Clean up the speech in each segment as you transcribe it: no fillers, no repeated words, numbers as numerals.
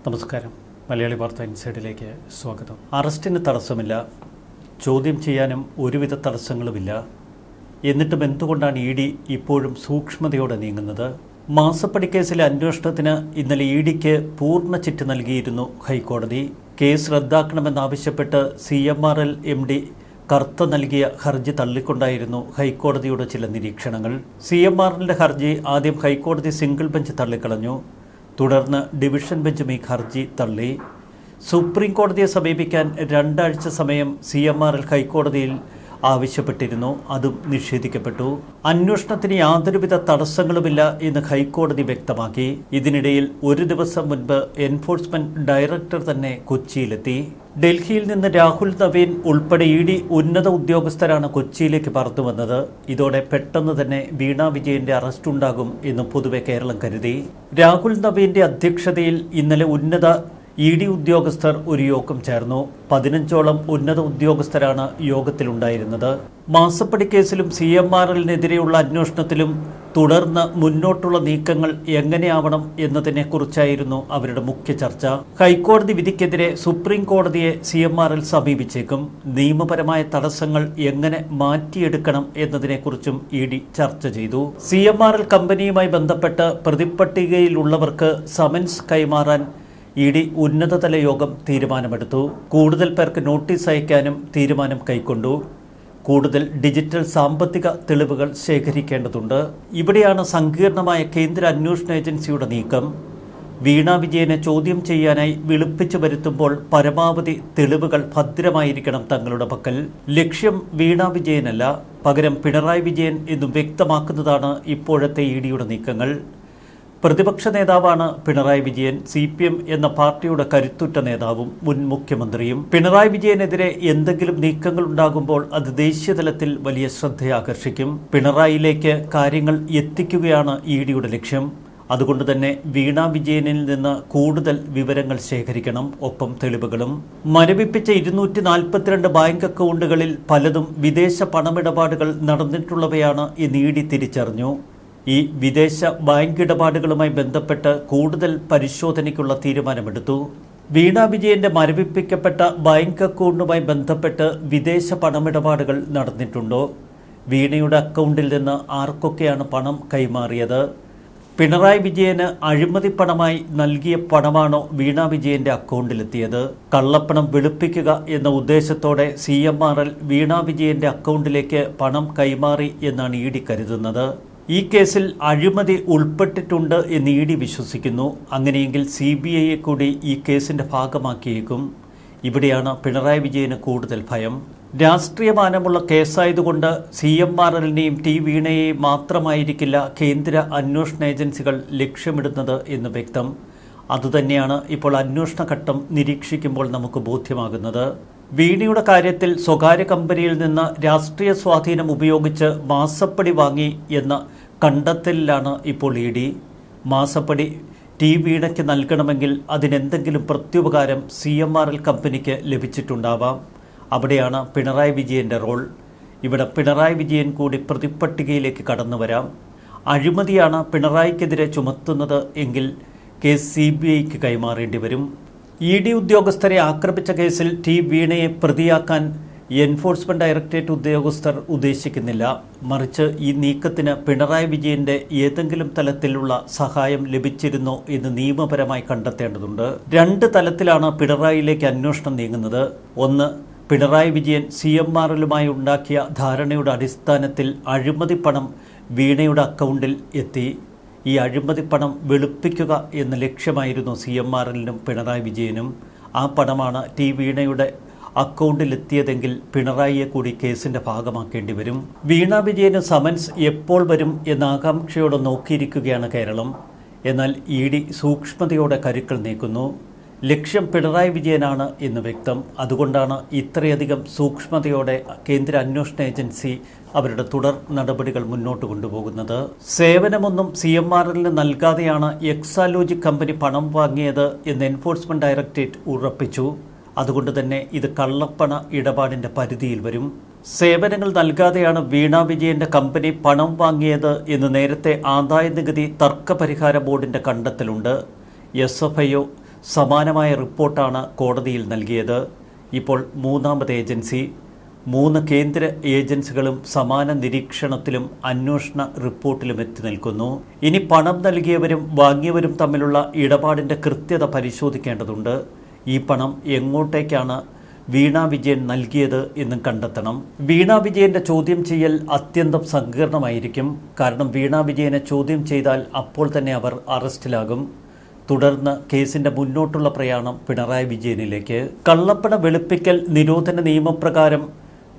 നമസ്കാരം. മലയാളി വാർത്ത ഇൻസൈഡിലേക്ക് സ്വാഗതം. അറസ്റ്റിന് തടസ്സമില്ല, ചോദ്യം ചെയ്യാനും ഒരുവിധ തടസ്സങ്ങളുമില്ല. എന്നിട്ടും എന്തുകൊണ്ടാണ് ഇ.ഡി. ഇപ്പോഴും സൂക്ഷ്മതയോടെ നീങ്ങുന്നത്? മാസപ്പടി കേസിലെ അന്വേഷണത്തിന് ഇന്നലെ ഇ.ഡിക്ക് പൂർണ്ണ ചിറ്റ് നൽകിയിരുന്നു ഹൈക്കോടതി. കേസ് റദ്ദാക്കണമെന്നാവശ്യപ്പെട്ട് CMRL MD കർത്ത നൽകിയ ഹർജി തള്ളിക്കൊണ്ടായിരുന്നു ഹൈക്കോടതിയുടെ ചില നിരീക്ഷണങ്ങൾ. CMRLന്റെ ഹർജി ആദ്യം ഹൈക്കോടതി സിംഗിൾ ബെഞ്ച് തള്ളിക്കളഞ്ഞു. തുടർന്ന് ഡിവിഷൻ ബെഞ്ചും ഈ ഹർജി തള്ളി. സുപ്രീം കോടതിയെ സമീപിക്കാൻ 2 ആഴ്ച സമയം CMRL ഹൈക്കോടതിയിൽ ആവശ്യപ്പെട്ടിരുന്നു. അതും നിഷേധിക്കപ്പെട്ടു. അന്വേഷണത്തിന് യാതൊരുവിധ തടസ്സങ്ങളുമില്ല എന്ന് ഹൈക്കോടതി വ്യക്തമാക്കി. ഇതിനിടയിൽ ഒരു ദിവസം മുൻപ് എൻഫോഴ്സ്മെന്റ് ഡയറക്ടർ തന്നെ കൊച്ചിയിലെത്തി. ഡൽഹിയിൽ നിന്ന് രാഹുൽ നവീൻ ഉൾപ്പെടെ ഇ.ഡി. ഉന്നത ഉദ്യോഗസ്ഥരാണ് കൊച്ചിയിലേക്ക് പറത്തുവന്നത്. ഇതോടെ പെട്ടെന്ന് തന്നെ വീണ വിജയന്റെ അറസ്റ്റ് ഉണ്ടാകും എന്ന് പൊതുവെ കേരളം കരുതി. രാഹുൽ നവീന്റെ അധ്യക്ഷതയിൽ ഇന്നലെ ഉന്നത ഇ.ഡി. ഉദ്യോഗസ്ഥർ ഒരു യോഗം ചേർന്നു. 15ഓളം ഉന്നത ഉദ്യോഗസ്ഥരാണ് യോഗത്തിലുണ്ടായിരുന്നത്. മാസപ്പടി കേസിലും CMRLനെതിരെയുള്ള അന്വേഷണത്തിലും തുടർന്ന് മുന്നോട്ടുള്ള നീക്കങ്ങൾ എങ്ങനെയാവണം എന്നതിനെക്കുറിച്ചായിരുന്നു അവരുടെ മുഖ്യ ചർച്ച. ഹൈക്കോടതി വിധിക്കെതിരെ സുപ്രീം കോടതിയെ CMRL സമീപിച്ചേക്കും. നിയമപരമായ തടസ്സങ്ങൾ എങ്ങനെ മാറ്റിയെടുക്കണം എന്നതിനെക്കുറിച്ചും ഇ.ഡി. ചർച്ച ചെയ്തു. CMRL കമ്പനിയുമായി ബന്ധപ്പെട്ട് പ്രതിപ്പട്ടികയിലുള്ളവർക്ക് സമൻസ് കൈമാറാൻ ഇ.ഡി. ഉന്നതതല യോഗം തീരുമാനമെടുത്തു. കൂടുതൽ പേർക്ക് നോട്ടീസ് അയക്കാനും തീരുമാനം കൈക്കൊണ്ടു. കൂടുതൽ ഡിജിറ്റൽ സാമ്പത്തിക തെളിവുകൾ ശേഖരിക്കേണ്ടതുണ്ട്. ഇവിടെയാണ് സങ്കീർണമായ കേന്ദ്ര അന്വേഷണ ഏജൻസിയുടെ നീക്കം. വീണ വിജയനെ ചോദ്യം ചെയ്യാനായി വിളിപ്പിച്ചു വരുത്തുമ്പോൾ പരമാവധി തെളിവുകൾ ഭദ്രമായിരിക്കണം തങ്ങളുടെ പക്കൽ. ലക്ഷ്യം വീണ വിജയനല്ല, പകരം പിണറായി വിജയൻ എന്നും വ്യക്തമാക്കുന്നതാണ് ഇപ്പോഴത്തെ ഇ.ഡിയുടെ നീക്കങ്ങൾ. പ്രതിപക്ഷ നേതാവാണ് പിണറായി വിജയൻ. CPM എന്ന പാർട്ടിയുടെ കരുത്തുറ്റ നേതാവും മുൻ മുഖ്യമന്ത്രിയും. പിണറായി വിജയനെതിരെ എന്തെങ്കിലും നീക്കങ്ങൾ ഉണ്ടാകുമ്പോൾ അത് ദേശീയതലത്തിൽ വലിയ ശ്രദ്ധയാകർഷിക്കും. പിണറായിയിലേക്ക് കാര്യങ്ങൾ എത്തിക്കുകയാണ് ഇ.ഡിയുടെ ലക്ഷ്യം. അതുകൊണ്ട് തന്നെ വീണ വിജയനിൽ നിന്ന് കൂടുതൽ വിവരങ്ങൾ ശേഖരിക്കണം, ഒപ്പം തെളിവുകളും. മരവിപ്പിച്ച 242 ബാങ്ക് അക്കൗണ്ടുകളിൽ പലതും വിദേശ പണമിടപാടുകൾ നടന്നിട്ടുള്ളവയാണ് എന്ന് ഇ.ഡി. തിരിച്ചറിഞ്ഞു. ഈ വിദേശ ബാങ്ക് ഇടപാടുകളുമായി ബന്ധപ്പെട്ട് കൂടുതൽ പരിശോധനയ്ക്കുള്ള തീരുമാനമെടുത്തു. വീണ വിജയന്റെ മരവിപ്പിക്കപ്പെട്ട ബാങ്ക് അക്കൗണ്ടുമായി ബന്ധപ്പെട്ട് വിദേശ പണമിടപാടുകൾ നടന്നിട്ടുണ്ടോ? വീണയുടെ അക്കൗണ്ടിൽ നിന്ന് ആർക്കൊക്കെയാണ് പണം കൈമാറിയത്? പിണറായി വിജയന് അഴിമതി പണമായി നൽകിയ പണമാണോ വീണ വിജയന്റെ അക്കൗണ്ടിലെത്തിയത്? കള്ളപ്പണം വെളുപ്പിക്കുക എന്ന ഉദ്ദേശത്തോടെ CMRL വീണ വിജയന്റെ അക്കൗണ്ടിലേക്ക് പണം കൈമാറി എന്നാണ് ഇ.ഡി. കരുതുന്നത്. ഈ കേസിൽ അഴിമതി ഉൾപ്പെട്ടിട്ടുണ്ട് എന്ന് ഇ.ഡി. വിശ്വസിക്കുന്നു. അങ്ങനെയെങ്കിൽ CBIയെ കൂടി ഈ കേസിന്റെ ഭാഗമാക്കിയേക്കും. ഇവിടെയാണ് പിണറായി വിജയന് കൂടുതൽ ഭയം. രാഷ്ട്രീയമാനമുള്ള കേസായതുകൊണ്ട് CMRLനെയും വീണയെയും മാത്രമായിരിക്കില്ല കേന്ദ്ര അന്വേഷണ ഏജൻസികൾ ലക്ഷ്യമിടുന്നത് എന്ന് വ്യക്തം. അതുതന്നെയാണ് ഇപ്പോൾ അന്വേഷണ ഘട്ടം നിരീക്ഷിക്കുമ്പോൾ നമുക്ക് ബോധ്യമാകുന്നത്. വീണയുടെ കാര്യത്തിൽ സ്വകാര്യ കമ്പനിയിൽ നിന്ന് രാഷ്ട്രീയ സ്വാധീനം ഉപയോഗിച്ച് മാസപ്പടി വാങ്ങി എന്ന കണ്ടെത്തലിലാണ് ഇപ്പോൾ ഇ.ഡി. മാസപ്പടി വീണയ്ക്ക് നൽകണമെങ്കിൽ അതിനെന്തെങ്കിലും പ്രത്യുപകാരം CMRL കമ്പനിക്ക് ലഭിച്ചിട്ടുണ്ടാവാം. അവിടെയാണ് പിണറായി വിജയന്റെ റോൾ. ഇവിടെ പിണറായി വിജയൻ കൂടി പ്രതിപ്പട്ടികയിലേക്ക് കടന്നു വരാം. അഴിമതിയാണ് പിണറായിക്കെതിരെ ചുമത്തുന്നത് എങ്കിൽ കേസ് CBIക്ക് കൈമാറേണ്ടി വരും. ഇ.ഡി. ഉദ്യോഗസ്ഥരെ ആക്രമിച്ച കേസിൽ വീണയെ പ്രതിയാക്കാൻ എൻഫോഴ്സ്മെന്റ് ഡയറക്ടറേറ്റ് ഉദ്യോഗസ്ഥർ ഉദ്ദേശിക്കുന്നില്ല. മറിച്ച് ഈ നീക്കത്തിന് പിണറായി വിജയന്റെ ഏതെങ്കിലും തലത്തിലുള്ള സഹായം ലഭിച്ചിരുന്നോ എന്ന് നിയമപരമായി കണ്ടെത്തേണ്ടതുണ്ട്. 2 തലത്തിലാണ് പിണറായിയിലേക്ക് അന്വേഷണം നീങ്ങുന്നത്. ഒന്ന്, പിണറായി വിജയൻ CMRLുമായി ഉണ്ടാക്കിയ ധാരണയുടെ അടിസ്ഥാനത്തിൽ അഴിമതി പണം വീണയുടെ അക്കൗണ്ടിൽ എത്തി. ഈ അഴിമതി പണം വെളുപ്പിക്കുക എന്ന ലക്ഷ്യമായിരുന്നു CMRLനും പിണറായി വിജയനും. ആ പണമാണ് വീണയുടെ അക്കൗണ്ടിലെത്തിയതെങ്കിൽ പിണറായിയെ കൂടി കേസിന്റെ ഭാഗമാക്കേണ്ടി വരും. വീണ വിജയന് സമൻസ് എപ്പോൾ വരും എന്ന ആകാംക്ഷയോടെ നോക്കിയിരിക്കുകയാണ് കേരളം. എന്നാൽ ഇ.ഡി. സൂക്ഷ്മതയോടെ കരുക്കൾ നീക്കുന്നു. ലക്ഷ്യം പിണറായി വിജയനാണ് എന്ന് വ്യക്തം. അതുകൊണ്ടാണ് ഇത്രയധികം സൂക്ഷ്മതയോടെ കേന്ദ്ര അന്വേഷണ ഏജൻസി അവരുടെ തുടർ നടപടികൾ മുന്നോട്ട് കൊണ്ടുപോകുന്നത്. സേവനമൊന്നും CMRLന് നൽകാതെയാണ് എക്സാലോജി കമ്പനി പണം വാങ്ങിയത് എന്ന് എൻഫോഴ്സ്മെന്റ് ഡയറക്ടറേറ്റ് ഉറപ്പിച്ചു. അതുകൊണ്ട് തന്നെ ഇത് കള്ളപ്പണ ഇടപാടിന്റെ പരിധിയിൽ വരും. സേവനങ്ങൾ നൽകാതെയാണ് വീണ വിജയന്റെ കമ്പനി പണം വാങ്ങിയത് എന്ന് നേരത്തെ ആദായനികുതി തർക്കപരിഹാര ബോർഡിന്റെ കണ്ടെത്തലുണ്ട്. SFIയോ സമാനമായ റിപ്പോർട്ടാണ് കോടതിയിൽ നൽകിയത്. ഇപ്പോൾ മൂന്നാമത് ഏജൻസി. 3 കേന്ദ്ര ഏജൻസികളും സമാന നിരീക്ഷണത്തിലും അന്വേഷണ റിപ്പോർട്ടിലും എത്തി നിൽക്കുന്നു. ഇനി പണം നൽകിയവരും വാങ്ങിയവരും തമ്മിലുള്ള ഇടപാടിൻ്റെ കൃത്യത പരിശോധിക്കേണ്ടതുണ്ട്. ഈ പണം എങ്ങോട്ടേക്കാണ് വീണ വിജയൻ നൽകിയത് എന്നും കണ്ടെത്തണം. വീണ വിജയൻ്റെ ചോദ്യം ചെയ്യൽ അത്യന്തം സങ്കീർണമായിരിക്കും. കാരണം വീണ വിജയനെ ചോദ്യം ചെയ്താൽ അപ്പോൾ തന്നെ അവർ അറസ്റ്റിലാകും. തുടർന്ന് കേസിൻ്റെ മുന്നോട്ടുള്ള പ്രയാണം പിണറായി വിജയനിലേക്ക്. കള്ളപ്പണ വെളുപ്പിക്കൽ നിരോധന നിയമപ്രകാരം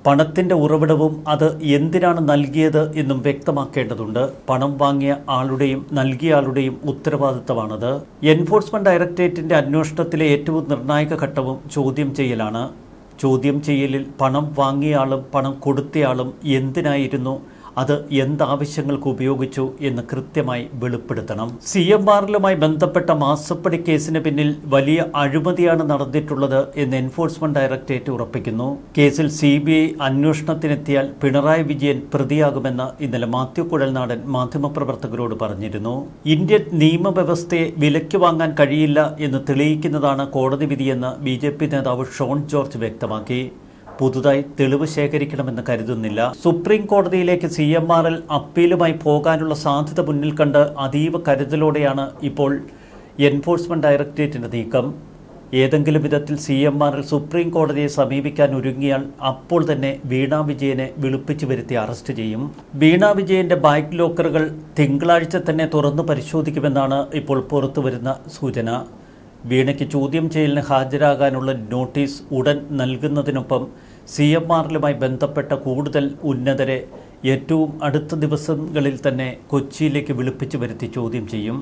പണത്തിൻ്റെ ഉറവിടവും അത് എന്തിനാണ് നൽകിയത് എന്നും വ്യക്തമാക്കേണ്ടതുണ്ട്. പണം വാങ്ങിയ ആളുടെയും നൽകിയ ആളുടെയും ഉത്തരവാദിത്തമാണത്. എൻഫോഴ്സ്മെന്റ് ഡയറക്ടറേറ്റിൻ്റെ അന്വേഷണത്തിലെ ഏറ്റവും നിർണായക ഘട്ടവും ചോദ്യം ചെയ്യലാണ്. ചോദ്യം ചെയ്യലിൽ പണം വാങ്ങിയയാളും പണം കൊടുത്തയാളും എന്തിനായിരുന്നു, അത് എന്താവശ്യങ്ങൾക്ക് ഉപയോഗിച്ചു എന്ന് കൃത്യമായി വെളിപ്പെടുത്തണം. CMRലുമായി ബന്ധപ്പെട്ട മാസപ്പടി കേസിന് പിന്നിൽ വലിയ അഴിമതിയാണ് നടന്നിട്ടുള്ളത് എന്ന് എൻഫോഴ്സ്മെന്റ് ഡയറക്ടറേറ്റ് ഉറപ്പിക്കുന്നു. കേസിൽ CBI അന്വേഷണത്തിനെത്തിയാൽ പിണറായി വിജയൻ പ്രതിയാകുമെന്ന് ഇന്നലെ മാത്യു കുഴൽനാടൻ മാധ്യമപ്രവർത്തകരോട് പറഞ്ഞിരുന്നു. ഇന്ത്യൻ നിയമവ്യവസ്ഥയെ വിലയ്ക്ക് വാങ്ങാൻ കഴിയില്ല എന്ന് തെളിയിക്കുന്നതാണ് കോടതി വിധിയെന്ന് BJP നേതാവ് ഷോൺ ജോർജ് വ്യക്തമാക്കി. പുതുതായി തെളിവ് ശേഖരിക്കണമെന്ന് കരുതുന്നില്ല. സുപ്രീം കോടതിയിലേക്ക് CMRൽ അപ്പീലുമായി പോകാനുള്ള സാധ്യത മുന്നിൽ കണ്ട് അതീവ കരുതലോടെയാണ് ഇപ്പോൾ എൻഫോഴ്സ്മെന്റ് ഡയറക്ടറേറ്റിന്റെ നീക്കം. ഏതെങ്കിലും വിധത്തിൽ CMRൽ സുപ്രീം കോടതിയെ സമീപിക്കാൻ ഒരുങ്ങിയാൽ അപ്പോൾ തന്നെ വീണ വിജയനെ വിളിപ്പിച്ചു വരുത്തി അറസ്റ്റ് ചെയ്യും. വീണ വിജയന്റെ ബാങ്ക് ലോക്കറുകൾ തിങ്കളാഴ്ച തന്നെ തുറന്നു പരിശോധിക്കുമെന്നാണ് ഇപ്പോൾ പുറത്തുവരുന്ന സൂചന. വീണയ്ക്ക് ചോദ്യം ചെയ്യലിന് ഹാജരാകാനുള്ള നോട്ടീസ് ഉടൻ നൽകുന്നതിനൊപ്പം CMRലുമായി ബന്ധപ്പെട്ട കൂടുതൽ ഉന്നതരെ ഏറ്റവും അടുത്ത ദിവസങ്ങളിൽ തന്നെ കൊച്ചിയിലേക്ക് വിളിപ്പിച്ചു വരുത്തി ചോദ്യം ചെയ്യും.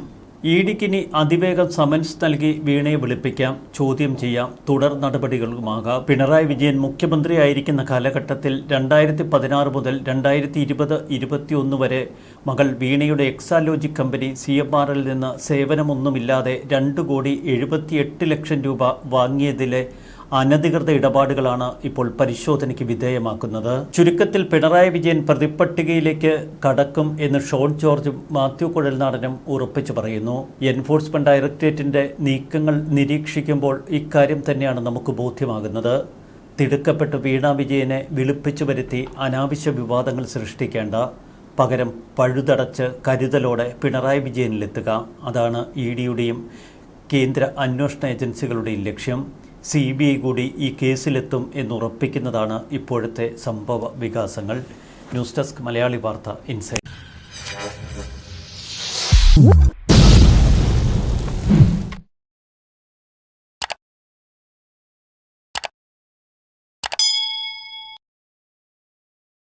ഇഡിക്കിനി അതിവേഗം സമൻസ് നൽകി വീണയെ വിളിപ്പിക്കാം, ചോദ്യം ചെയ്യാം, തുടർ നടപടികളുമാകാം. പിണറായി വിജയൻ മുഖ്യമന്ത്രിയായിരിക്കുന്ന കാലഘട്ടത്തിൽ 2016 മുതൽ 2020-21 വരെ മകൾ വീണയുടെ എക്സാലോജിക് കമ്പനി CMRൽ നിന്ന് സേവനമൊന്നുമില്ലാതെ 2,78,00,000 രൂപ വാങ്ങിയതിലെ അനധികൃത ഇടപാടുകളാണ് ഇപ്പോൾ പരിശോധനയ്ക്ക് വിധേയമാക്കുന്നത്. ചുരുക്കത്തിൽ പിണറായി വിജയൻ പ്രതിപ്പട്ടികയിലേക്ക് കടക്കും എന്ന് ഷോൺ ജോർജും മാത്യു കുഴൽനാടനും ഉറപ്പിച്ചു പറയുന്നു. എൻഫോഴ്സ്മെന്റ് ഡയറക്ടറേറ്റിന്റെ നീക്കങ്ങൾ നിരീക്ഷിക്കുമ്പോൾ ഇക്കാര്യം തന്നെയാണ് നമുക്ക് ബോധ്യമാകുന്നത്. തിടുക്കപ്പെട്ട് വീണ വിജയനെ വിളിപ്പിച്ചു വരുത്തി അനാവശ്യ വിവാദങ്ങൾ സൃഷ്ടിക്കേണ്ട, പകരം പഴുതടച്ച് കരുതലോടെ പിണറായി വിജയനിലെത്തുക. അതാണ് EDയുടെയും കേന്ദ്ര അന്വേഷണ ഏജൻസികളുടെയും ലക്ഷ്യം. CBI കൂടി ഈ കേസിലെത്തും എന്നുറപ്പിക്കുന്നതാണ് ഇപ്പോഴത്തെ സംഭവ വികാസങ്ങൾ. ന്യൂസ് ഡെസ്ക് മലയാളി വാർത്ത ഇൻസൈഡ്.